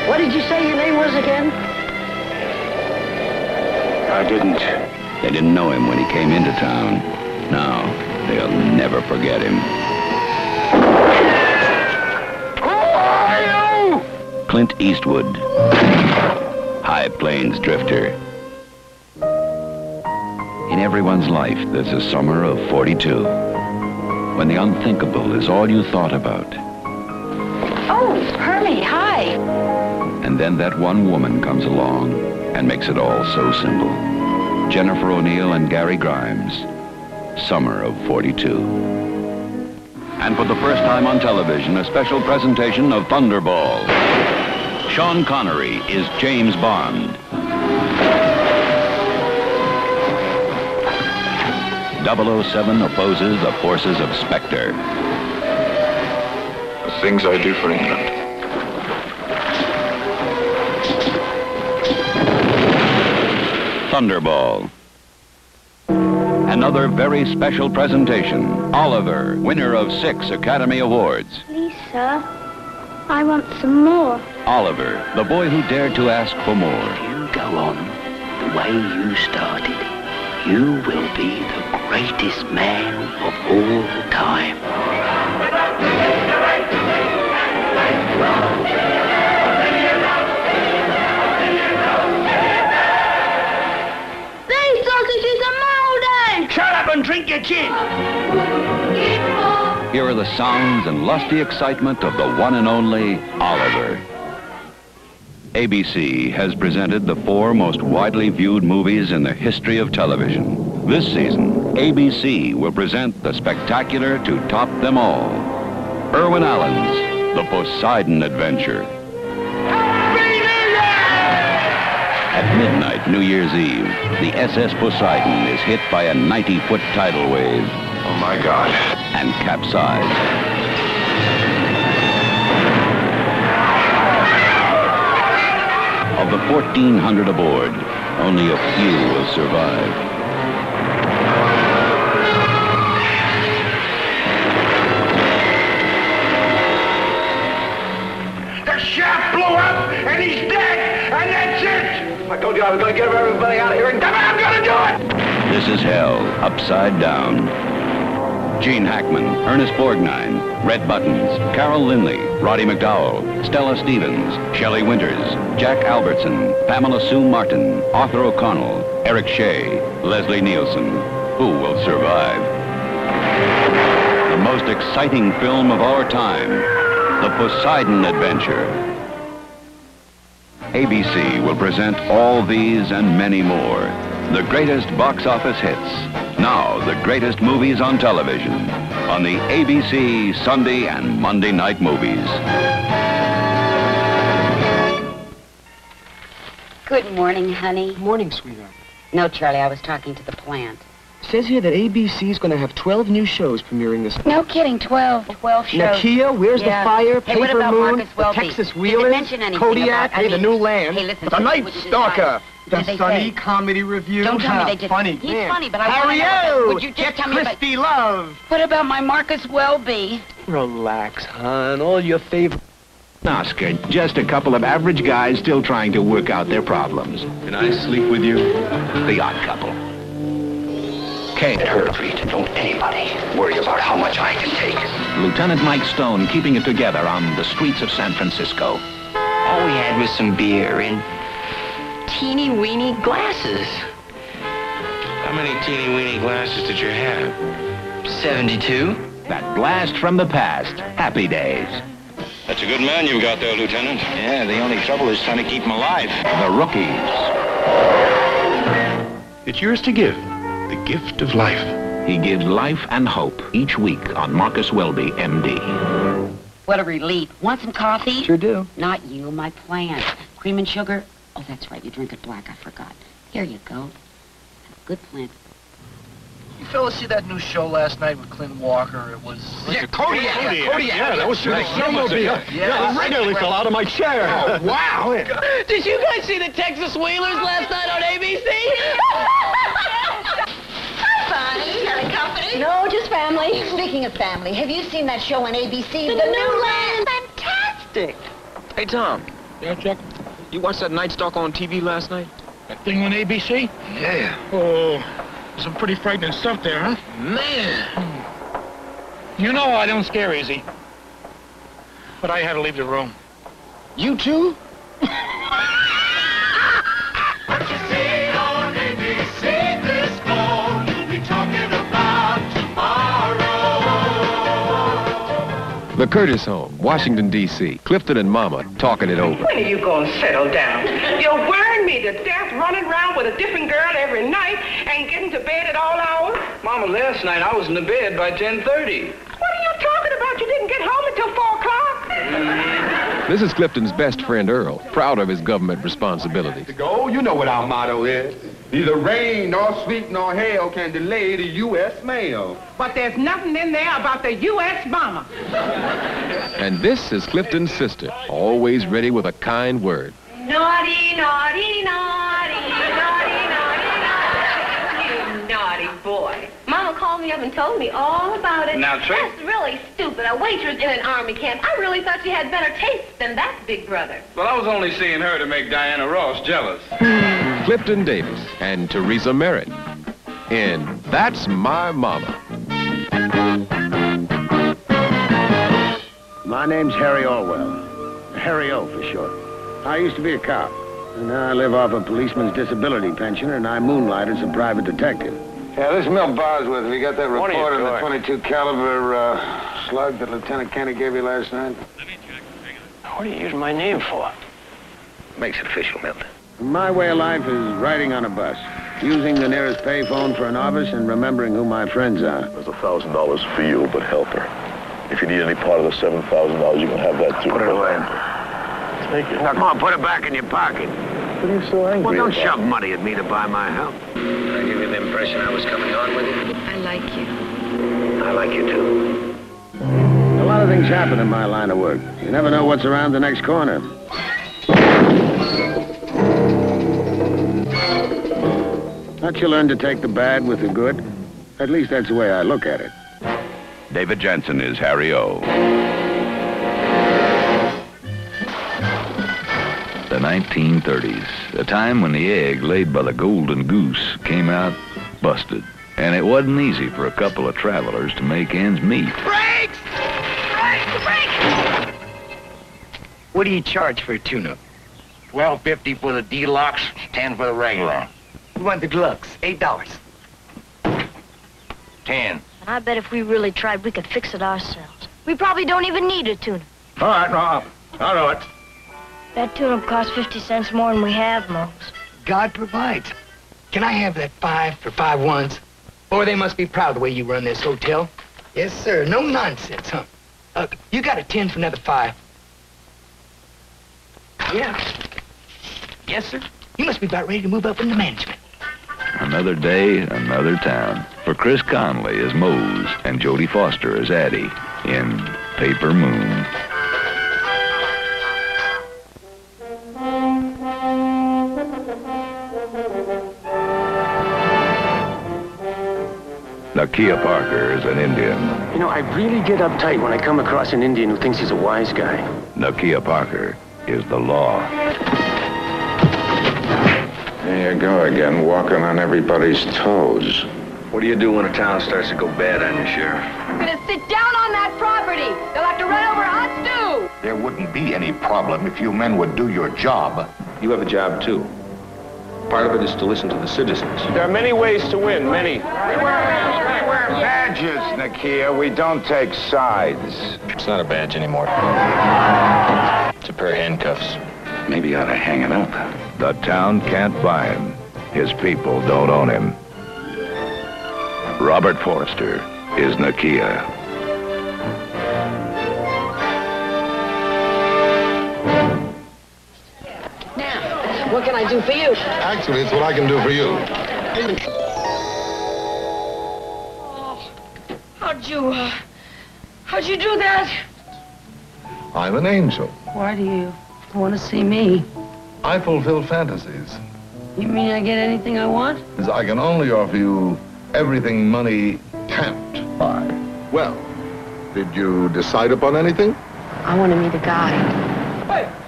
What did you say your name was again? I didn't. They didn't know him when he came into town. Now, they'll never forget him. Clint Eastwood, High Plains Drifter. In everyone's life, there's a summer of 42, when the unthinkable is all you thought about. Oh, Hermie, hi. And then that one woman comes along and makes it all so simple. Jennifer O'Neill and Gary Grimes, summer of 42. And for the first time on television, a special presentation of Thunderball. Sean Connery is James Bond. 007 opposes the forces of Spectre. The things I do for England. Thunderball. Another very special presentation. Oliver, winner of 6 Academy Awards. Please, sir. I want some more. Oliver, the boy who dared to ask for more. If you go on the way you started, you will be the greatest man of all time. These sausages are mouldy! Shut up and drink your gin! Here are the sounds and lusty excitement of the one and only Oliver. ABC has presented the 4 most widely viewed movies in the history of television. This season, ABC will present the spectacular to top them all. Irwin Allen's The Poseidon Adventure. At midnight, New Year's Eve, the SS Poseidon is hit by a 90-foot tidal wave. Oh, my God. And capsized. Of the 1,400 aboard, only a few will survive. The shaft blew up, and he's dead, and that's it! I told you I was going to get everybody out of here, and damn it, I'm going to do it! This is hell, upside down. Gene Hackman, Ernest Borgnine, Red Buttons, Carol Lindley, Roddy McDowell, Stella Stevens, Shelley Winters, Jack Albertson, Pamela Sue Martin, Arthur O'Connell, Eric Shea, Leslie Nielsen. Who will survive? The most exciting film of our time, The Poseidon Adventure. ABC will present all these and many more. The greatest box office hits. Now, the greatest movies on television. On the ABC Sunday and Monday night movies. Good morning, honey. Morning, sweetheart. No, Charlie, I was talking to the plant. It says here that ABC is going to have 12 new shows premiering this. No kidding, 12 shows. Nakia, Where's the Fire, Hey, what Paper about Moon, Marcus the Welby? Texas Did Wheelers, they mention anything Kodiak, about, The New Land, Hey, listen, The Night Stalker, What The did they Sunny say? Comedy Review. Don't tell me they did. Funny. He's Man. funny, but I Harry want to know. O! Would you just Get tell me Crispy Love. What about my Marcus Welby? Relax, hon. All your favorite. Oscar, just a couple of average guys still trying to work out their problems. Can I sleep with you? The Odd Couple. At her feet, don't anybody worry about how much I can take. Lieutenant Mike Stone keeping it together on the streets of San Francisco. All we had was some beer and teeny-weeny glasses. How many teeny-weeny glasses did you have? 72. That blast from the past. Happy days. That's a good man you've got there, Lieutenant. Yeah, the only trouble is trying to keep him alive. The Rookies. It's yours to give. The gift of life. He gives life and hope each week on Marcus Welby, M.D. What a relief. Want some coffee? Sure do. Not you, my plant. Cream and sugar? Oh, that's right. You drink it black. I forgot. Here you go. Have a good plant. You fellas see that new show last night with Clint Walker? It was... Yeah, Kodiak. Yeah, that was Right. Yeah, I nearly fell out of my chair. Oh, wow. Did you guys see the Texas Wheelers last night on ABC? Funny, got a company? No, just family. Speaking of family, have you seen that show on ABC, The New Land? Fantastic. Hey, Tom. Yeah, Chuck? You watched that Night Stalker on TV last night? That thing on ABC? Yeah. Oh, some pretty frightening stuff there, huh? Man. You know I don't scare easy. But I had to leave the room. You too? What you see on ABC this fall, you'll be talking about tomorrow. The Curtis home, Washington, D.C. Clifton and Mama talking it over. When are you going to settle down? You're wearing me to death, running around with a different girl every night and getting to bed at all hours. Mama, last night I was in the bed by 10:30. What are you talking about? You didn't get home until 4 o'clock. This is Clifton's best friend, Earl, proud of his government responsibilities. Go, you know what our motto is. Neither rain nor sleet nor hail can delay the U.S. mail. But there's nothing in there about the U.S. Mama. And this is Clifton's sister, always ready with a kind word. Naughty, naughty, naughty, naughty, naughty, naughty. You naughty boy. Mama called me up and told me all about it. Now, Trey. That's really stupid. A waitress in an army camp. I really thought she had better taste than that, Big Brother. Well, I was only seeing her to make Diana Ross jealous. Clifton Davis and Teresa Merritt in That's My Mama. My name's Harry Orwell. Harry O for short. I used to be a cop, and now I live off a policeman's disability pension, and I moonlight as a private detective. Yeah, this is Milt Bosworth. Have you got that Morning, report on the George. 22 caliber slug that Lieutenant Kenny gave you last night? What are you using my name for? Makes it official, Milt. My way of life is riding on a bus, using the nearest payphone for an office, and remembering who my friends are. There's $1,000 for you, but help her. If you need any part of the $7,000, you can have that too. Put it away. Take it. Now, come on, put it back in your pocket. What are you so angry Well, don't about? shove money at me to buy my help. Did I give you the impression I was coming on with you? I like you. I like you, too. A lot of things happen in my line of work. You never know what's around the next corner. Don't you learn to take the bad with the good? At least that's the way I look at it. David Jansen is Harry O. The 1930s, a time when the egg laid by the golden goose came out busted. And it wasn't easy for a couple of travelers to make ends meet. Brakes! Brakes! Brakes! What do you charge for a tuna? $12.50 for the deluxe, 10 for the regular. We want the deluxe, $8. 10. I bet if we really tried, we could fix it ourselves. We probably don't even need a tuna. All right, Rob. I'll do it. That tuna costs 50 cents more than we have, most. God provides. Can I have that 5 for 5 ones? Boy, they must be proud the way you run this hotel. Yes, sir. No nonsense, huh? You got a 10 for another 5. Yeah. Yes, sir. You must be about ready to move up into management. Another day, another town. For Chris Conley as Mose and Jodie Foster as Addie in Paper Moon. Nakia Parker is an Indian. You know, I really get uptight when I come across an Indian who thinks he's a wise guy. Nakia Parker is the law. There you go again, walking on everybody's toes. What do you do when a town starts to go bad on you, Sheriff? I'm gonna sit down on that property. They'll have to run over hot stew. There wouldn't be any problem if you men would do your job. You have a job, too. Part of it is to listen to the citizens. There are many ways to win, many. We wear badges, Nakia. We don't take sides. It's not a badge anymore. It's a pair of handcuffs. Maybe you ought to hang it up. The town can't buy him. His people don't own him. Robert Forster is Nakia. Now, what can I do for you? Actually, it's what I can do for you. How'd you do that? I'm an angel. Why do you want to see me? I fulfill fantasies. You mean I get anything I want? As I can only offer you everything money can't buy. Well, did you decide upon anything? I want to meet a guy.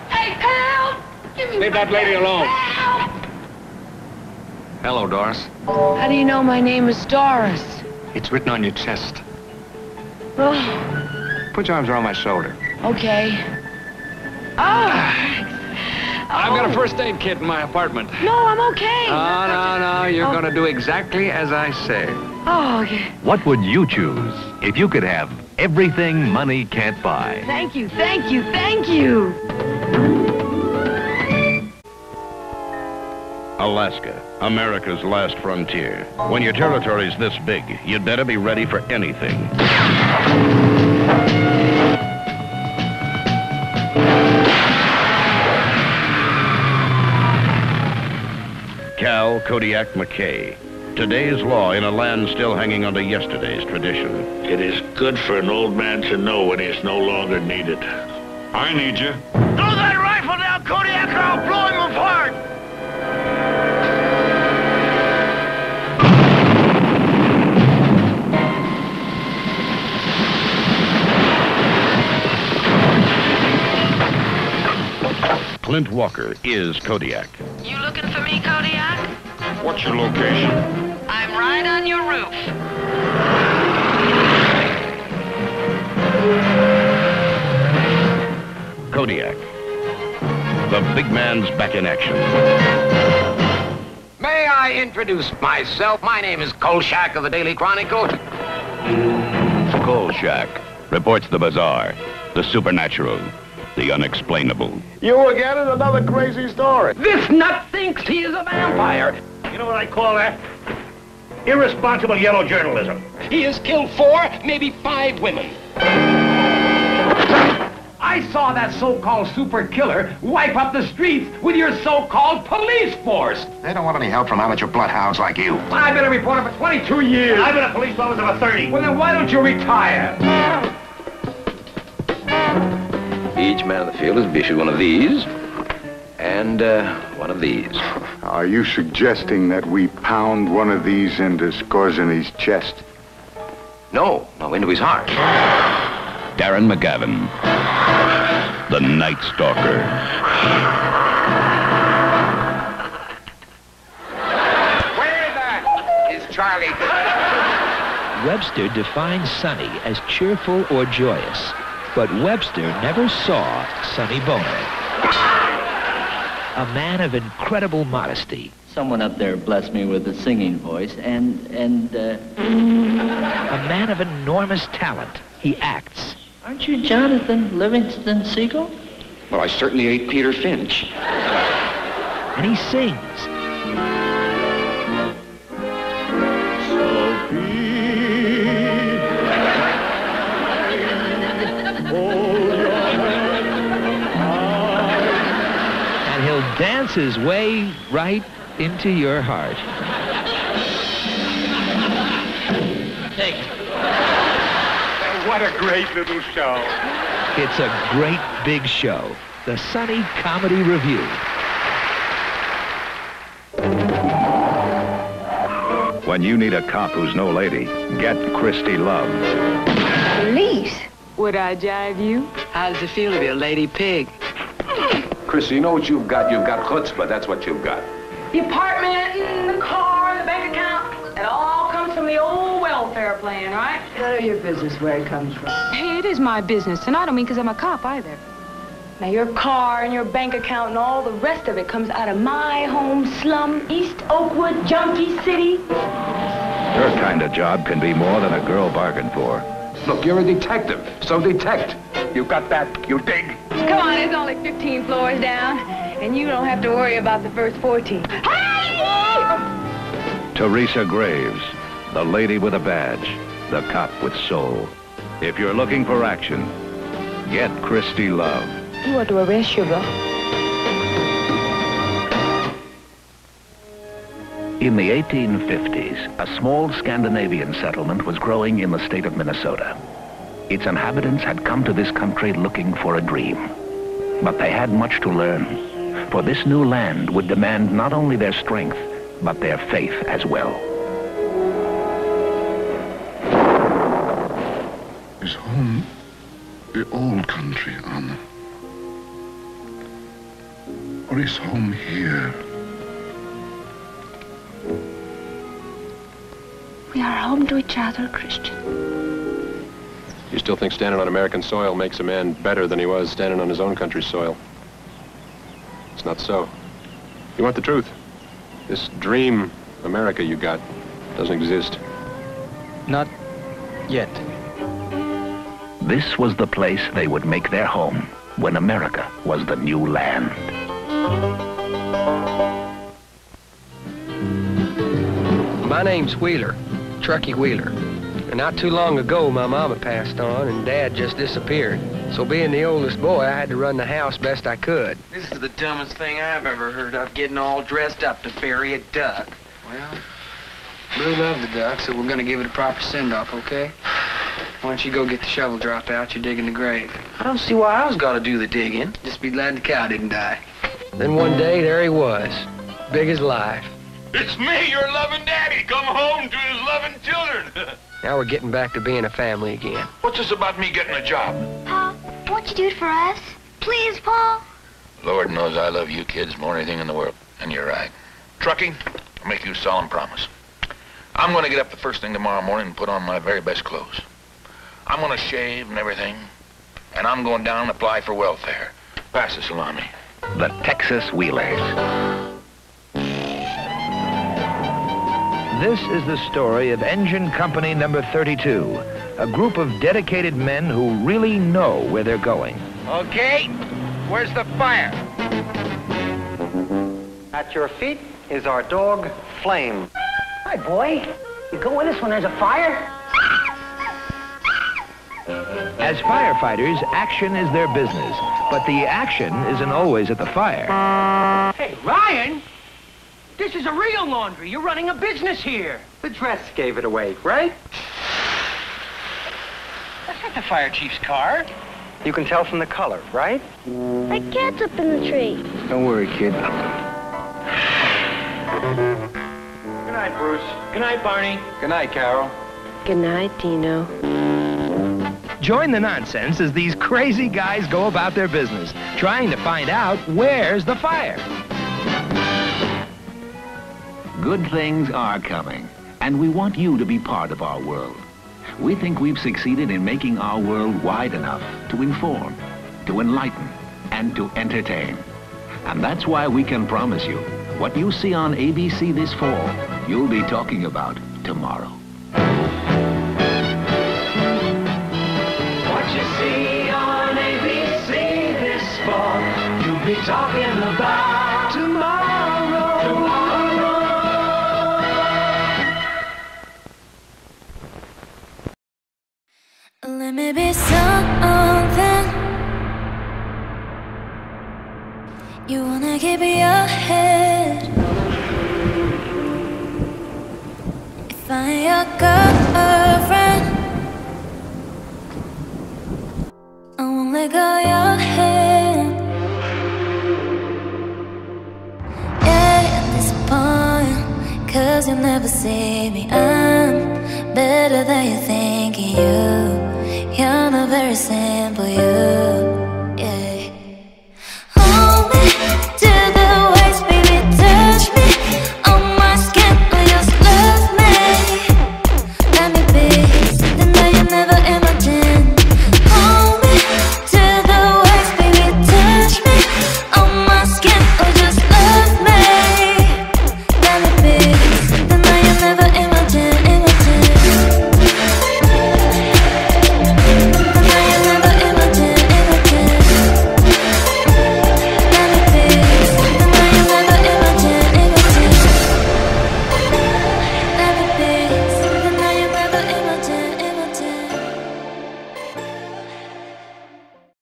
Hey, pal! Give me Leave that lady alone. Hello, Doris. How do you know my name is Doris? It's written on your chest. Oh, Put your arms around my shoulder. okay. I've got a first aid kit in my apartment. No, I'm okay. No, you're going to do exactly as I say. Oh, okay. What would you choose if you could have everything money can't buy? Thank you, thank you, thank you. Alaska, America's last frontier. When your territory's this big, you'd better be ready for anything. Cal Kodiak McKay. Today's law in a land still hanging onto yesterday's tradition. It is good for an old man to know when he is no longer needed. I need you. Throw that rifle down, Kodiak, or I'll blow him apart! Clint Walker is Kodiak. You looking for me, Kodiak? What's your location? I'm right on your roof. Kodiak. The big man's back in action. May I introduce myself? My name is Kolchak of the Daily Chronicle. Kolchak reports the bizarre, the supernatural, the unexplainable. You again in another crazy story. This nut thinks he is a vampire. You know what I call that? Irresponsible yellow journalism. He has killed 4, maybe 5 women. I saw that so-called super killer wipe up the streets with your so-called police force. They don't want any help from amateur bloodhounds like you. I've been a reporter for 22 years. I've been a police officer for 30. Well, then why don't you retire? Each man in the field is to be issued one of these, and one of these. Are you suggesting that we pound one of these into Skorzeny's chest? No, into his heart. Darren McGavin, the Night Stalker. Where that is Charlie? Webster defines Sonny as cheerful or joyous, but Webster never saw Sonny Bono. A man of incredible modesty. Someone up there blessed me with a singing voice, and A man of enormous talent. He acts. Aren't you Jonathan Livingston Seagull? Well, I certainly ain't Peter Finch. And he sings. And he'll dance his way right into your heart. Hey. What a great little show. It's a great big show. The Sonny Comedy Review. When you need a cop who's no lady, get Christy Love. Police? Would I jive you? How does it feel to be a lady pig? Chrissy, you know what you've got? You've got chutzpah. That's what you've got. The apartment, the car, the bank account, it all comes from the old welfare plan, right? None of your business where it comes from. Hey, it is my business, and I don't mean because I'm a cop either. Now, your car and your bank account and all the rest of it comes out of my home slum, East Oakwood, Junkie City. Your kind of job can be more than a girl bargained for. Look, you're a detective, so detect. You got that? You dig? Come on, it's only 15 floors down, and you don't have to worry about the first 14. Teresa Graves, the lady with a badge, the cop with soul. If you're looking for action, get Christy Love. You want to arrest your brother? In the 1850s, a small Scandinavian settlement was growing in the state of Minnesota. Its inhabitants had come to this country looking for a dream. But they had much to learn, for this new land would demand not only their strength, but their faith as well. Is home the old country, Anna? Or is home here? We are home to each other, Christian. You still think standing on American soil makes a man better than he was standing on his own country's soil? It's not so. You want the truth? This dream America you got doesn't exist. Not yet. This was the place they would make their home when America was the new land. My name's Wheeler, Truckee Wheeler. And not too long ago, my mama passed on and Dad just disappeared. So being the oldest boy, I had to run the house best I could. This is the dumbest thing I've ever heard of, getting all dressed up to bury a duck. Well, Blue loved the duck, so we're gonna give it a proper send-off, okay? Why don't you go get the shovel dropped out, you're digging the grave. I don't see why I was gotta do the digging. Just be glad the cow didn't die. Then one day, there he was, big as life. It's me, your loving daddy, come home to his loving children. Now we're getting back to being a family again. What's this about me getting a job? Pa, won't you do it for us? Please, Pa. Lord knows I love you kids more than anything in the world. And you're right. Truckee, I'll make you a solemn promise. I'm going to get up the first thing tomorrow morning and put on my very best clothes. I'm going to shave and everything. And I'm going down and apply for welfare. Pass the salami. The Texas Wheelers. This is the story of Engine Company number 32, a group of dedicated men who really know where they're going. Okay, where's the fire? At your feet is our dog, Flame. Hi, boy. You go with us when there's a fire? As firefighters, action is their business, but the action isn't always at the fire. Hey, Ryan! This is a real laundry. You're running a business here. The dress gave it away, right? That's not the fire chief's car. You can tell from the color, right? That cat's up in the tree. Don't worry, kid. Good night, Bruce. Good night, Barney. Good night, Carol. Good night, Dino. Join the nonsense as these crazy guys go about their business, trying to find out where's the fire. Good things are coming, and we want you to be part of our world. We think we've succeeded in making our world wide enough to inform, to enlighten, and to entertain. And that's why we can promise you, what you see on ABC this fall, you'll be talking about tomorrow. What you see on ABC this fall, you'll be talking about tomorrow. Let me be something you wanna keep in your head. If I ain't your girlfriend, I won't let go of your hand. Yeah, at this point, 'cause you'll never see me. I'm better than you're thinking. You're not very simple, you